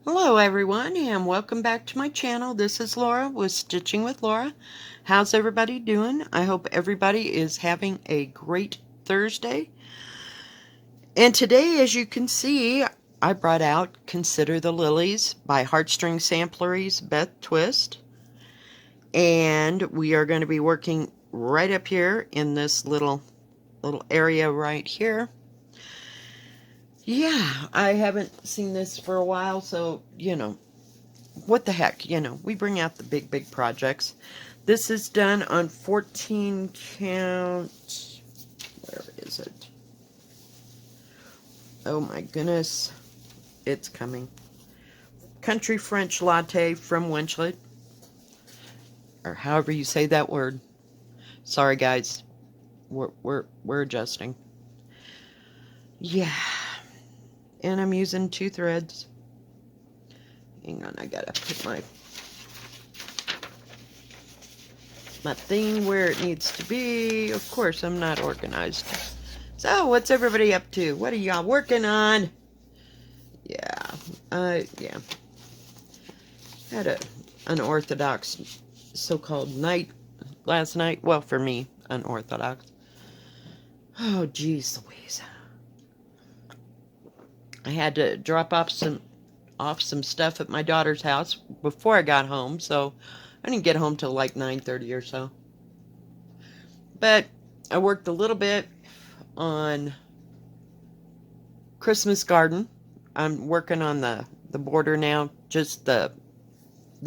Hello everyone and welcome back to my channel. This is Laura with Stitching with Laura. How's everybody doing? I hope everybody is having a great Thursday. And today, as you can see, I brought out Consider the Lilies by Heartstring Samplery's Beth Twist. And we are going to be working right up here in this little area right here. Yeah, I haven't seen this for a while, so, what the heck, we bring out the big projects. This is done on 14 count, where is it? Oh my goodness, it's coming. Country French Latte from Winchlet, or however you say that word. Sorry guys, we're adjusting. Yeah, and I'm using 2 threads. Hang on, I gotta put my thing where it needs to be. Of course, I'm not organized. So, what's everybody up to? What are y'all working on? Yeah. Had a unorthodox so-called night last night. Well, for me, unorthodox. Oh, geez Louise. I had to drop off some stuff at my daughter's house before I got home, so I didn't get home till like 9:30 or so. But I worked a little bit on Christmas garden. I'm working on the border now, just the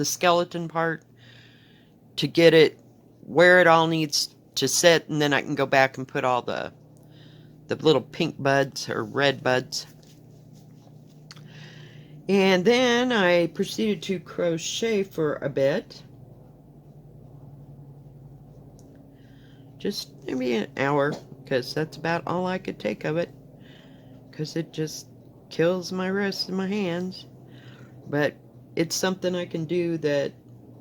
skeleton part, to get it where it all needs to sit, and then I can go back and put all the little pink buds or red buds. And then I proceeded to crochet for a bit. Just maybe an hour, because that's about all I could take of it, because it just kills my wrists and my hands. But it's something I can do that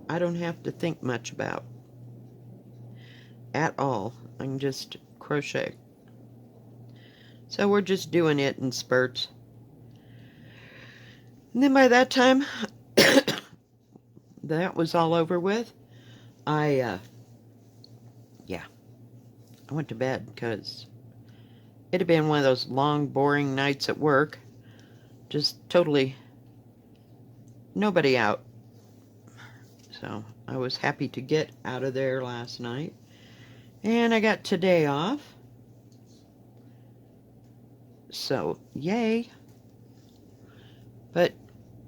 I don't have to think much about at all. I can just crochet. So we're just doing it in spurts. And then by that time, that was all over with. I went to bed because it had been one of those long, boring nights at work. Just totally nobody out. So I was happy to get out of there last night. And I got today off. So, yay. But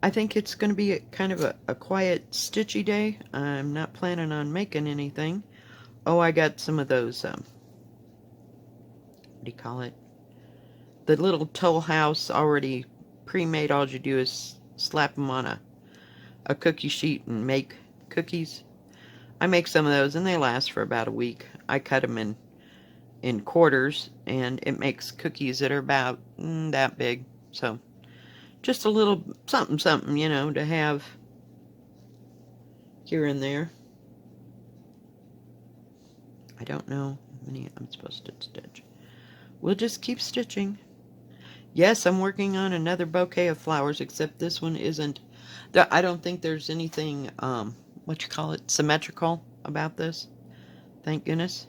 I think it's going to be kind of a quiet, stitchy day. I'm not planning on making anything. Oh, I got some of those, what do you call it? The little toll house already pre-made. All you do is slap them on a cookie sheet and make cookies. I make some of those and they last for about a week. I cut them in quarters, and it makes cookies that are about that big. So just a little something, to have here and there. I don't know how many I'm supposed to stitch. We'll just keep stitching. Yes, I'm working on another bouquet of flowers, except this one isn't. I don't think there's anything, symmetrical about this. Thank goodness.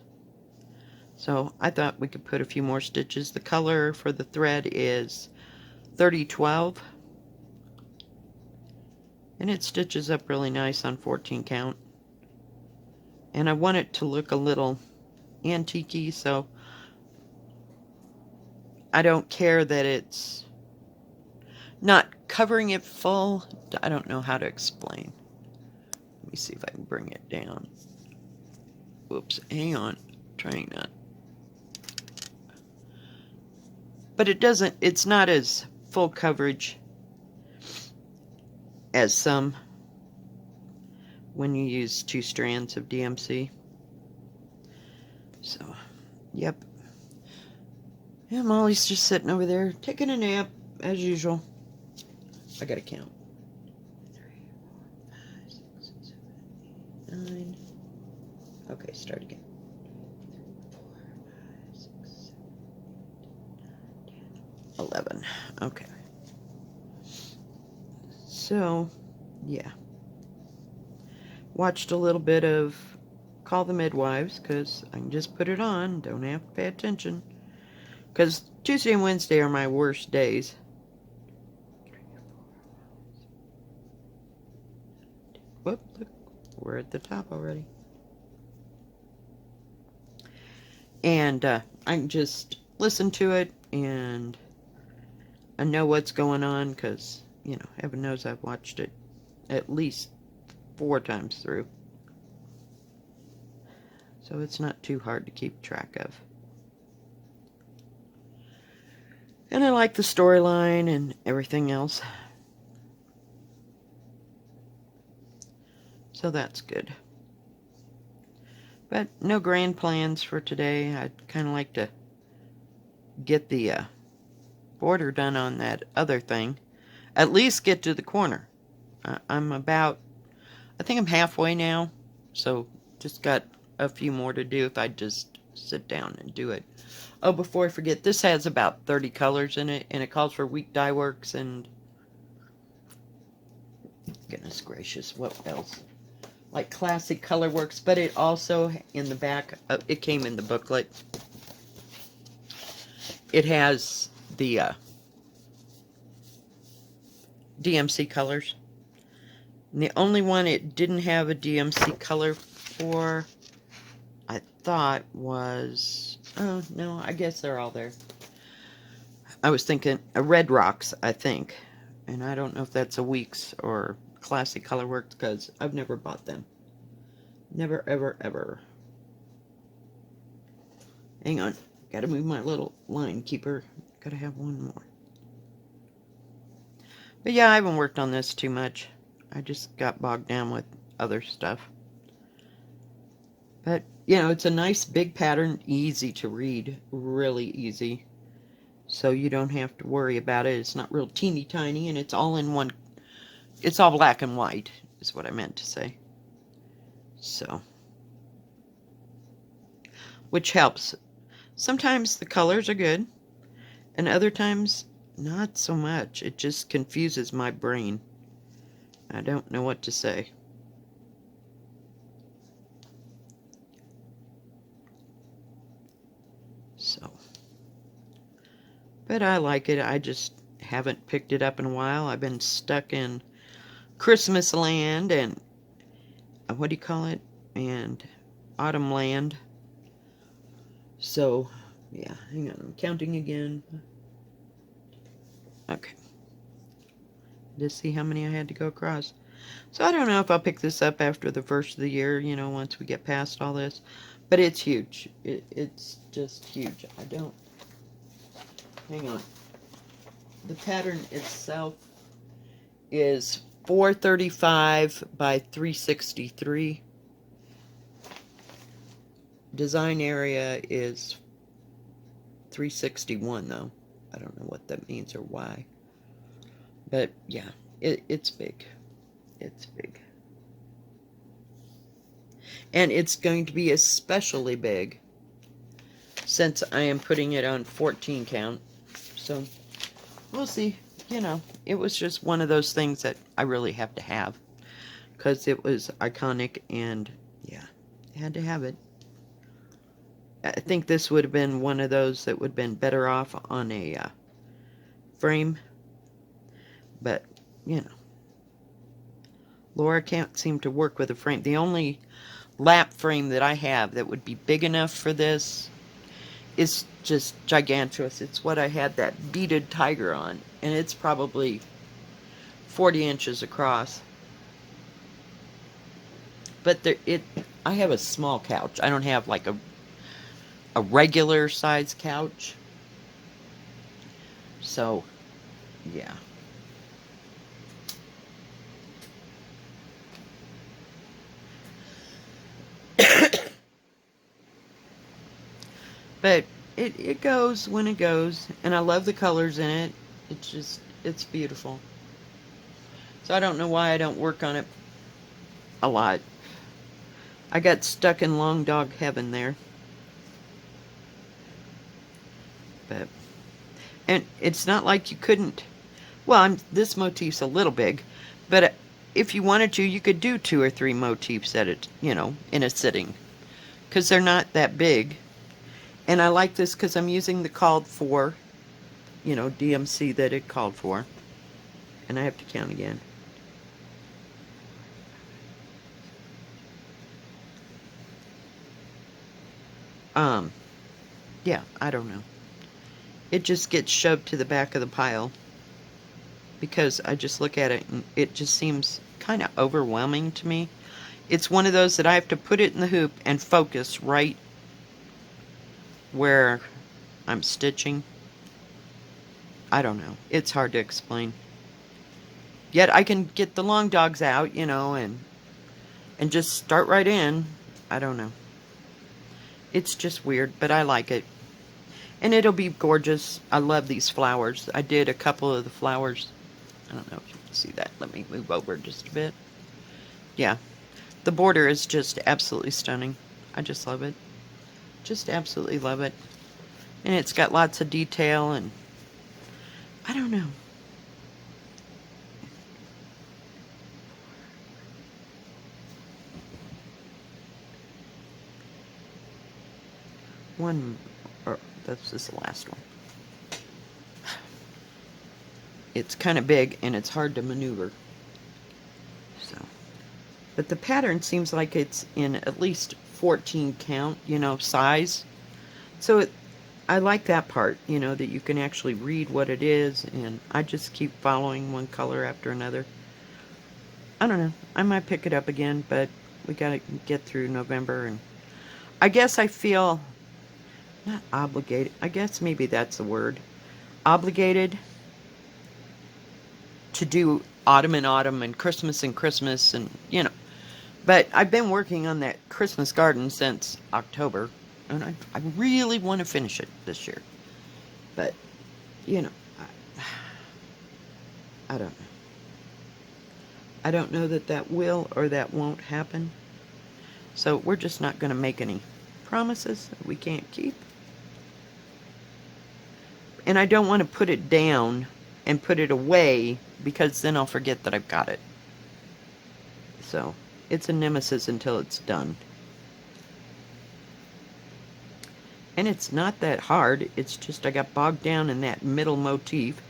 So I thought we could put a few more stitches. The color for the thread is 3012. And it stitches up really nice on 14 count. And I want it to look a little antique-y, so I don't care that it's not covering it full. I don't know how to explain. Let me see if I can bring it down. Whoops, hang on. Trying not. But it's not as full coverage as some when you use 2 strands of DMC. So, yep. Yeah, Molly's just sitting over there taking a nap, as usual. I gotta count. 3, 4, 5, 6, 7, 8, 9. Okay, start again. 3, 4, 5, 6, 7, 8, 9, 10, 11. Okay. So, yeah. Watched a little bit of Call the Midwives, because I can just put it on, don't have to pay attention. Because Tuesday and Wednesday are my worst days. Whoop, look, we're at the top already. And I can just listen to it, and I know what's going on, because, you know, heaven knows I've watched it at least 4 times through. So it's not too hard to keep track of. And I like the storyline and everything else. So that's good. But no grand plans for today. I'd kind of like to get the border done on that other thing. At least get to the corner. I'm about, I think I'm halfway now. So just got a few more to do if I just sit down and do it. Oh, before I forget, this has about 30 colors in it, and it calls for weak dye works and, goodness gracious, what else? Like classic color works, but it also, in the back, it came in the booklet. It has the DMC colors. And the only one it didn't have a DMC color for, I thought, was, oh no, I guess they're all there. I was thinking Red Rocks, I think. And I don't know if that's a Weeks or Classic Colorworks, because I've never bought them. Never, ever, ever. Hang on. Gotta move my little line keeper. Gotta have one more. But yeah, I haven't worked on this too much. I just got bogged down with other stuff. But, you know, it's a nice big pattern. Easy to read. Really easy. So you don't have to worry about it. It's not real teeny tiny, and it's all in one. It's all black and white, is what I meant to say. So, which helps. Sometimes the colors are good, and other times not so much. It just confuses my brain. I don't know what to say. So, but I like it. I just haven't picked it up in a while. I've been stuck in Christmas land and what do you call it? And autumn land. So, yeah, hang on. I'm counting again. Okay. Just see how many I had to go across. So I don't know if I'll pick this up after the first of the year, you know, once we get past all this. But it's huge. It's just huge. I don't... Hang on. The pattern itself is 435 by 363. Design area is 361, though. I don't know what that means or why. But, yeah, it's big. It's big. And it's going to be especially big since I am putting it on 14 count. So, we'll see. You know, it was just one of those things that I really have to have. Because it was iconic and, yeah, I had to have it. I think this would have been one of those that would have been better off on a frame. But, you know, Laura can't seem to work with a frame. The only lap frame that I have that would be big enough for this is just gigantuous. It's what I had that beaded tiger on. And it's probably 40 inches across. But I have a small couch. I don't have like a regular size couch. So, yeah. But it goes when it goes. And I love the colors in it. It's beautiful. So I don't know why I don't work on it a lot. I got stuck in long dog heaven there. But, and it's not like you couldn't Well, this motif's a little big, but if you wanted to, you could do 2 or 3 motifs at it, in a sitting, because they're not that big. And I like this because I'm using the called for, DMC that it called for. And I have to count again. Yeah, I don't know. It just gets shoved to the back of the pile because I just look at it and it just seems kind of overwhelming to me. It's one of those that I have to put it in the hoop and focus right where I'm stitching. I don't know. It's hard to explain. Yet I can get the long dogs out, and just start right in. I don't know. It's just weird, but I like it. And it'll be gorgeous. I love these flowers. I did a couple of the flowers. I don't know if you can see that. Let me move over just a bit. Yeah. The border is just absolutely stunning. I just love it. Just absolutely love it. And it's got lots of detail and I don't know. This is the last one. It's kind of big and it's hard to maneuver. So, but the pattern seems like it's in at least 14 count, size. So I like that part, that you can actually read what it is, and I just keep following one color after another. I don't know. I might pick it up again, but we got to get through November, and I guess I feel not obligated. I guess maybe that's the word. Obligated to do autumn and Christmas and. But I've been working on that Christmas garden since October, and I really want to finish it this year. But, I don't know. I don't know that will or that won't happen. So we're just not going to make any promises that we can't keep. And I don't want to put it down and put it away because then I'll forget that I've got it. So it's a nemesis until it's done. And it's not that hard. It's just I got bogged down in that middle motif.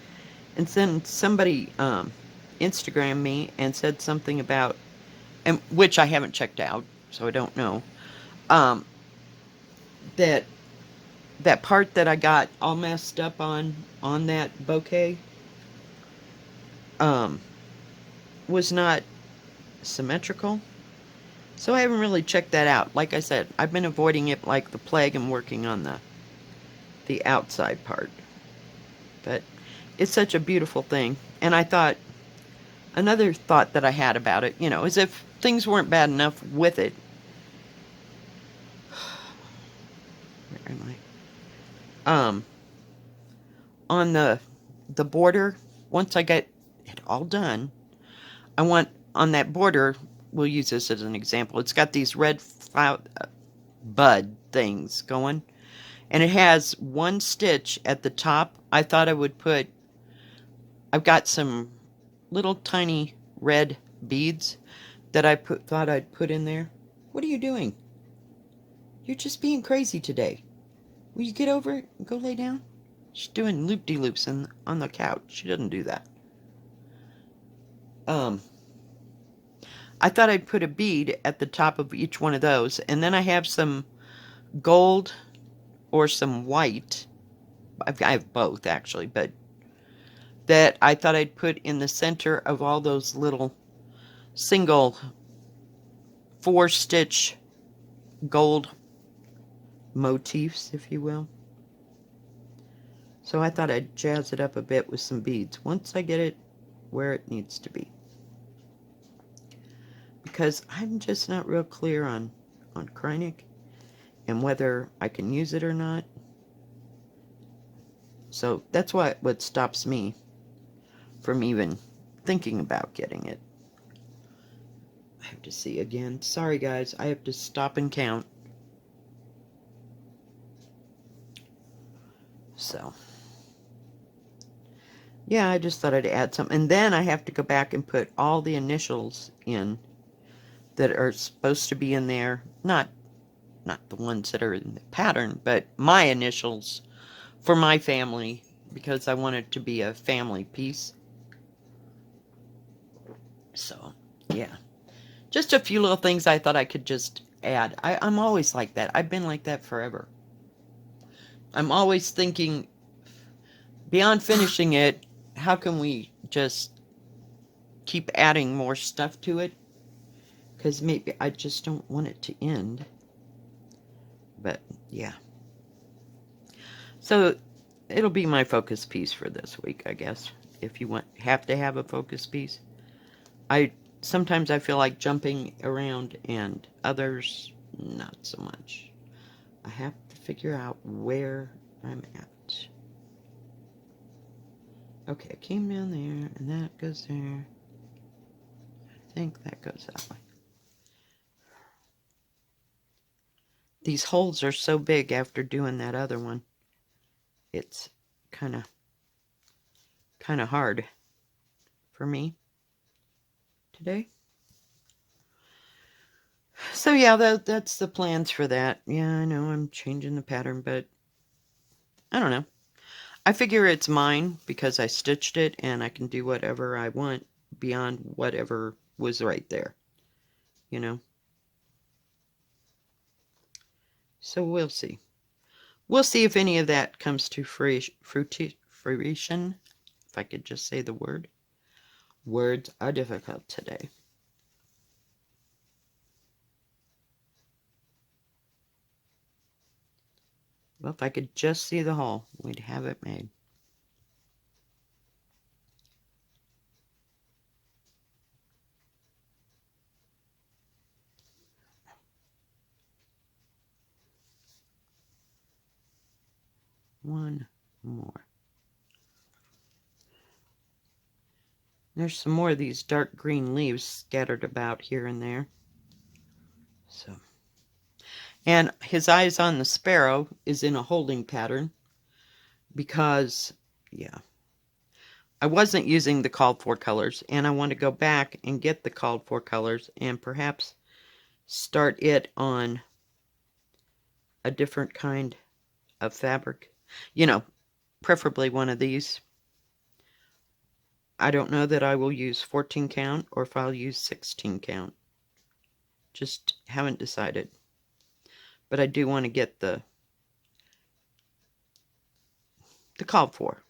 And then somebody Instagrammed me and said something about, and which I haven't checked out, so I don't know, that part that I got all messed up on that bouquet was not symmetrical. So I haven't really checked that out. Like I said, I've been avoiding it like the plague and working on the outside part. But it's such a beautiful thing. And I thought, another thought that I had about it, is if things weren't bad enough with it. Where am I? On the border, once I get it all done, I want on that border, we'll use this as an example. It's got these red bud things going, and it has one stitch at the top. I thought I would put, I've got some little tiny red beads that I thought I'd put in there. What are you doing? You're just being crazy today. Will you get over it and go lay down? She's doing loop-de-loops on the couch. She doesn't do that. I thought I'd put a bead at the top of each one of those, and then I have some gold or some white. I have both, actually, but that I thought I'd put in the center of all those little single 4-stitch gold motifs, if you will. So I thought I'd jazz it up a bit with some beads once I get it where it needs to be. Because I'm just not real clear on Kreinik and whether I can use it or not. So that's what stops me from even thinking about getting it. I have to see again. Sorry guys, I have to stop and count. So Yeah, I just thought I'd add some. And then I have to go back and put all the initials in that are supposed to be in there. Not the ones that are in the pattern, but my initials for my family, because I want it to be a family piece. So, yeah. Just a few little things I thought I could just add. I'm always like that. I've been like that forever. I'm always thinking, beyond finishing it, how can we just keep adding more stuff to it? Because maybe I just don't want it to end. But, yeah. So, it'll be my focus piece for this week, I guess. If you have to have a focus piece. Sometimes I feel like jumping around, and others not so much. I have to figure out where I'm at. Okay, I came down there, and that goes there. I think that goes that way. These holes are so big after doing that other one. It's kind of hard for me today. So yeah, that's the plans for that. Yeah, I know I'm changing the pattern, but I don't know. I figure it's mine because I stitched it and I can do whatever I want beyond whatever was right there, you know? So we'll see. We'll see if any of that comes to fruition, if I could just say the word. Words are difficult today. Well, if I could just see the hole, we'd have it made. One more. There's some more of these dark green leaves scattered about here and there. So, and his eyes on the sparrow is in a holding pattern because, yeah, I wasn't using the called for colors, and I want to go back and get the called for colors and perhaps start it on a different kind of fabric. You know, preferably one of these. I don't know that I will use 14 count or if I'll use 16 count. Just haven't decided. But I do want to get the called for,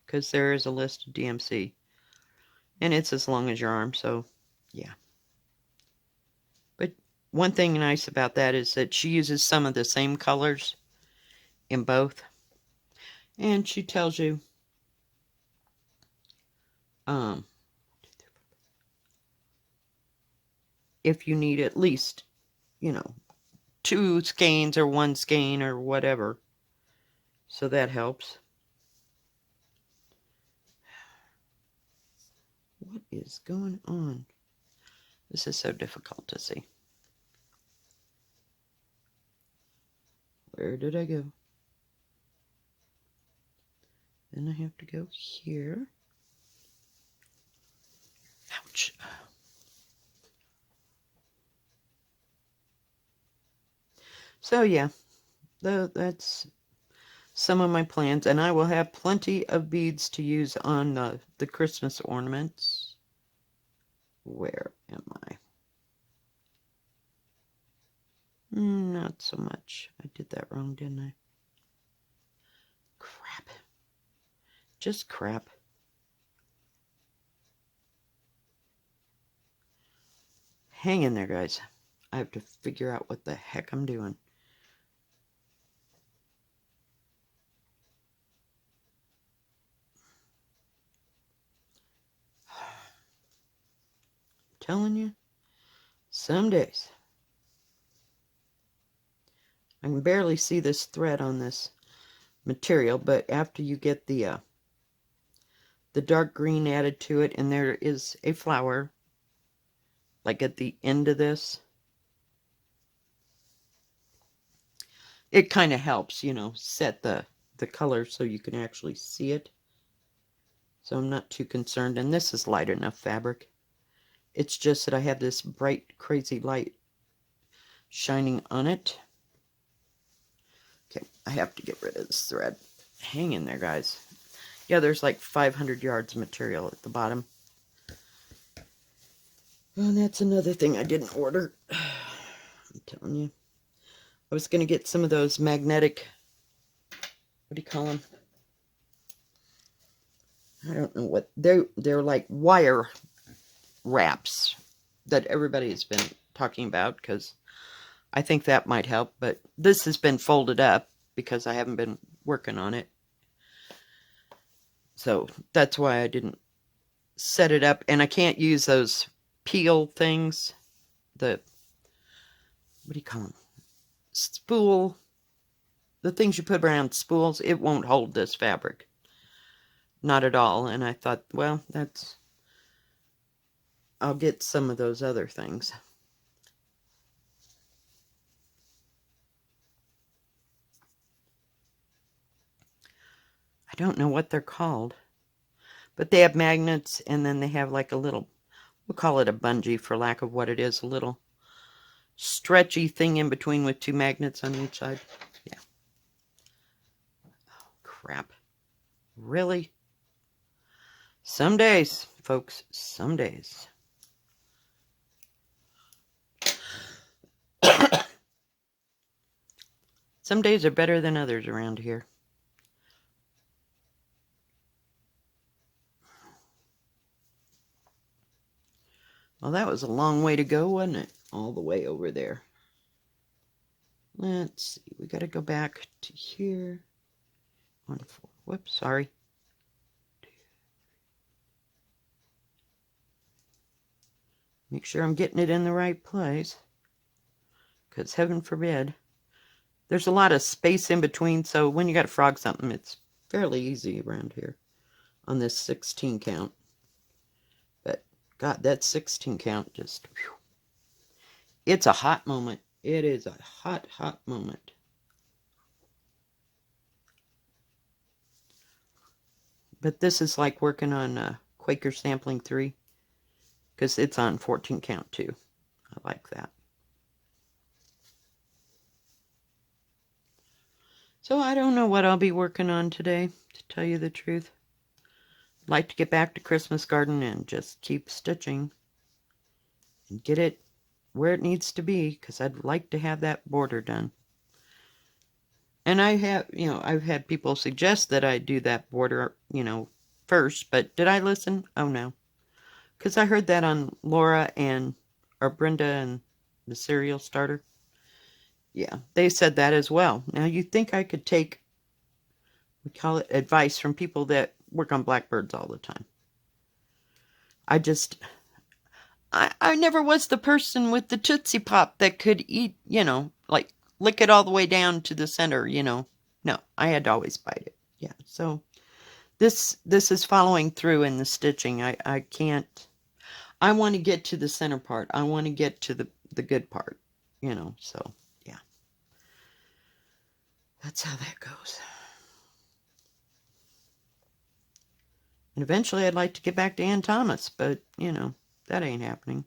because there is a list of DMC. And it's as long as your arm, so yeah. But one thing nice about that is that she uses some of the same colors in both. And she tells you if you need at least, you know, 2 skeins or 1 skein or whatever. So that helps. What is going on? This is so difficult to see. Where did I go? Then I have to go here. Ouch. So yeah, that's some of my plans, and I will have plenty of beads to use on the Christmas ornaments. Where am I? Not so much. I did that wrong, didn't I? Crap. Just crap. Hang in there, guys. I have to figure out what the heck I'm doing. Telling you, some days. I can barely see this thread on this material, but after you get the dark green added to it, and there is a flower, like at the end of this, it kind of helps, you know, set the color so you can actually see it. So I'm not too concerned. And this is light enough fabric. It's just that I have this bright, crazy light shining on it. Okay, I have to get rid of this thread. Hang in there, guys. Yeah, there's like 500 yards of material at the bottom. And that's another thing I didn't order. I'm telling you. I was going to get some of those magnetic, what do you call them? I don't know what, they're like wire wraps that everybody has been talking about, because I think that might help. But this has been folded up because I haven't been working on it. So that's why I didn't set it up. And I can't use those peel things. The, what do you call them? Spool. The things you put around spools. It won't hold this fabric. Not at all. And I thought, well, I'll get some of those other things. I don't know what they're called. But they have magnets, and then they have like a little, we'll call it a bungee for lack of what it is, a little stretchy thing in between with two magnets on each side. Yeah. Oh, crap. Really? Some days, folks, some days. Some days are better than others around here. Well, that was a long way to go, wasn't it? All the way over there. Let's see. We got to go back to here. 1, 4. Whoops, sorry. Make sure I'm getting it in the right place. Because heaven forbid. There's a lot of space in between, so when you got to frog something, it's fairly easy around here on this 16 count. But, God, that 16 count just, whew. It's a hot moment. It is a hot, hot moment. But this is like working on Quaker Sampling 3, because it's on 14 count too. I like that. So I don't know what I'll be working on today, to tell you the truth. I'd like to get back to Christmas Garden and just keep stitching and get it where it needs to be, because I'd like to have that border done. And I have, I've had people suggest that I do that border, first, but did I listen? Oh no. Because I heard that on Laura or Brenda and the Cereal Starter. Yeah, they said that as well. Now, you'd think I could take, we call it advice from people that work on blackbirds all the time. I never was the person with the Tootsie Pop that could eat, like lick it all the way down to the center, No, I had to always bite it. Yeah, so this is following through in the stitching. I can't, I want to get to the center part. I want to get to the good part, so yeah. That's how that goes. And eventually I'd like to get back to Ann Thomas, but, that ain't happening.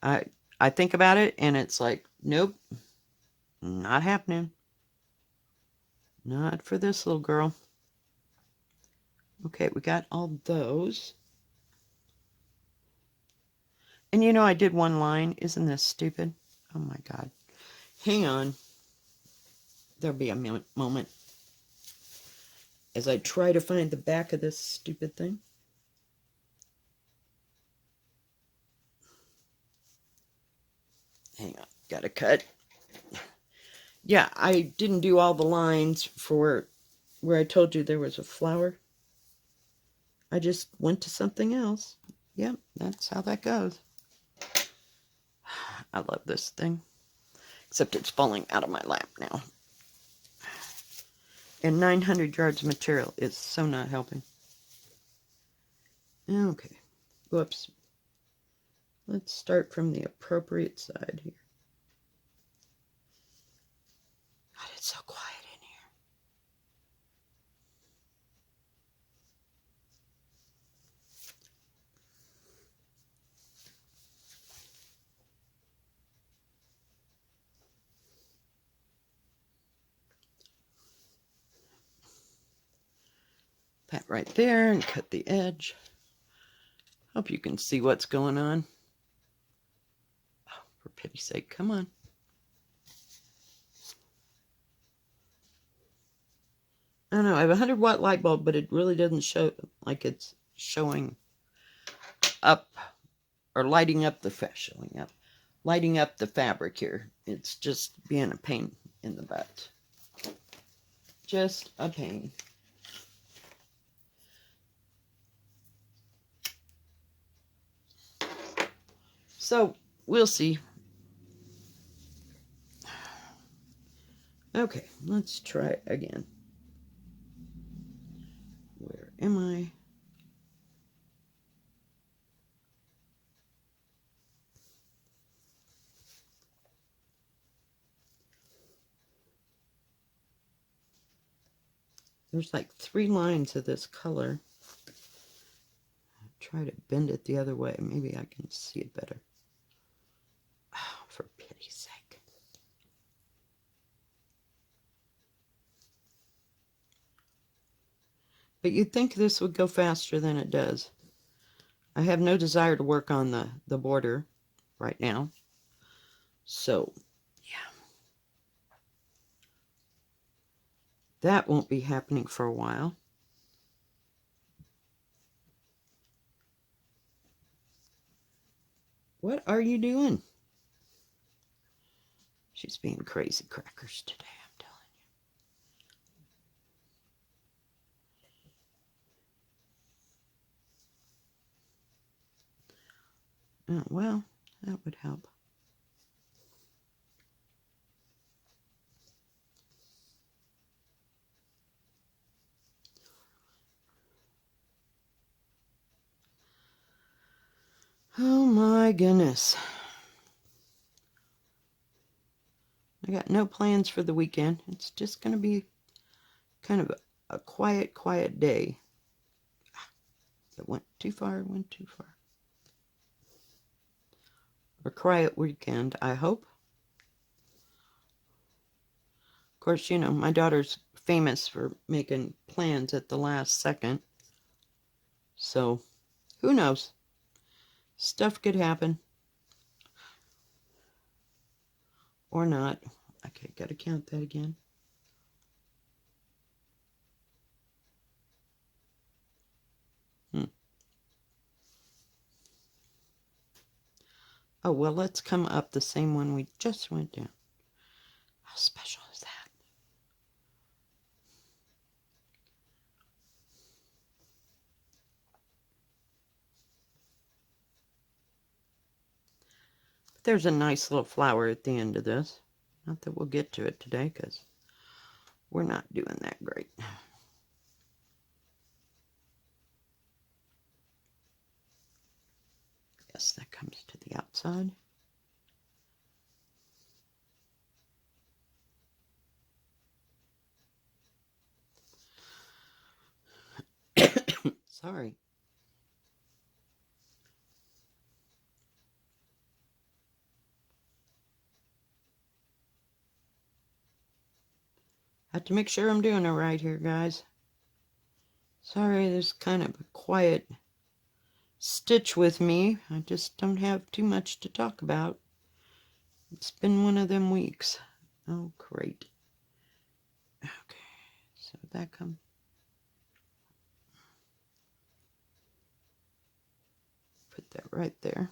I think about it, and it's like, nope, not happening. Not for this little girl. Okay, we got all those. And I did one line. Isn't this stupid? Oh my God. Hang on. There'll be a moment as I try to find the back of this stupid thing. Hang on. Gotta cut. Yeah, I didn't do all the lines for where I told you there was a flower. I just went to something else. Yep, that's how that goes. I love this thing. Except it's falling out of my lap now. And 900 yards of material is so not helping. Okay. Whoops. Let's start from the appropriate side here. God, it's so quiet in here. that right there and cut the edge. Hope you can see what's going on. Oh, for pity's sake, come on. I don't know, I have a 100-watt light bulb, but it really doesn't show like it's showing up or lighting up the lighting up the fabric here. It's just being a pain in the butt. Just a pain. So, we'll see. Okay, let's try again. Where am I? There's like 3 lines of this color. I'll try to bend it the other way. Maybe I can see it better. Oh, for pity's sake. But you'd think this would go faster than it does. I have no desire to work on the border right now. So, yeah. That won't be happening for a while. What are you doing? She's being crazy crackers today, I'm telling you. Oh, well, that would help. Oh my goodness. I got no plans for the weekend. It's just going to be kind of a quiet, quiet day. It went too far, it went too far. A quiet weekend, I hope. Of course, you know, my daughter's famous for making plans at the last second. So, who knows? Stuff could happen. Or not. Okay, gotta count that again. Oh, well, let's come up the same one we just went down. How special is that? There's a nice little flower at the end of this. Not that we'll get to it today, because we're not doing that great. Yes, that comes to the outside. Sorry. Have to make sure I'm doing it right here, guys. Sorry, there's kind of a quiet stitch with me. I just don't have too much to talk about. It's been one of them weeks. Oh, great. Okay, so that comes. Put that right there.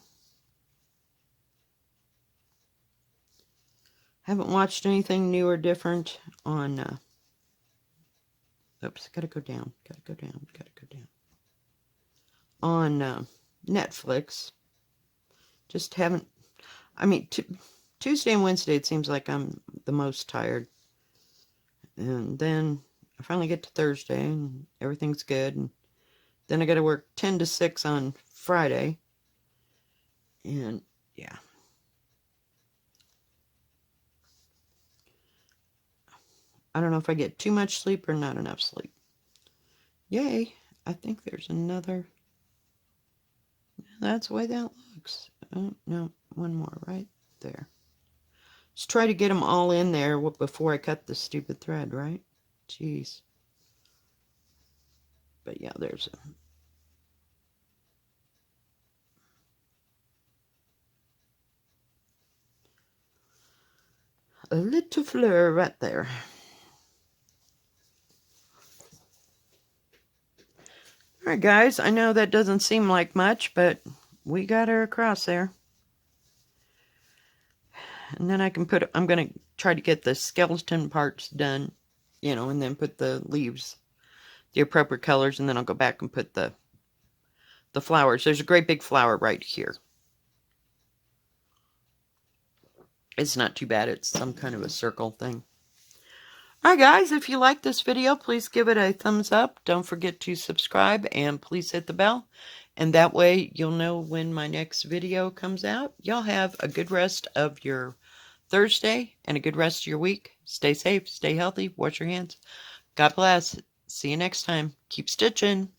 Haven't watched anything new or different on, oops, gotta go down, gotta go down, gotta go down. On Netflix. Just haven't, I mean, Tuesday and Wednesday it seems like I'm the most tired. And then I finally get to Thursday and everything's good. And then I gotta work 10 to 6 on Friday. And yeah. I don't know if I get too much sleep or not enough sleep. Yay, I think there's another. That's the way that looks. Oh, no, one more right there. Let's try to get them all in there before I cut the stupid thread, right? Jeez. But yeah, there's a little fleur right there. Alright guys, I know that doesn't seem like much, but we got her across there. And then I can put, I'm going to try to get the skeleton parts done, you know, and then put the leaves, the appropriate colors, and then I'll go back and put the flowers. There's a great big flower right here. It's not too bad. It's some kind of a circle thing. Alright guys, if you like this video, please give it a thumbs up. Don't forget to subscribe and please hit the bell. And that way you'll know when my next video comes out. Y'all have a good rest of your Thursday and a good rest of your week. Stay safe, stay healthy, wash your hands. God bless. See you next time. Keep stitching.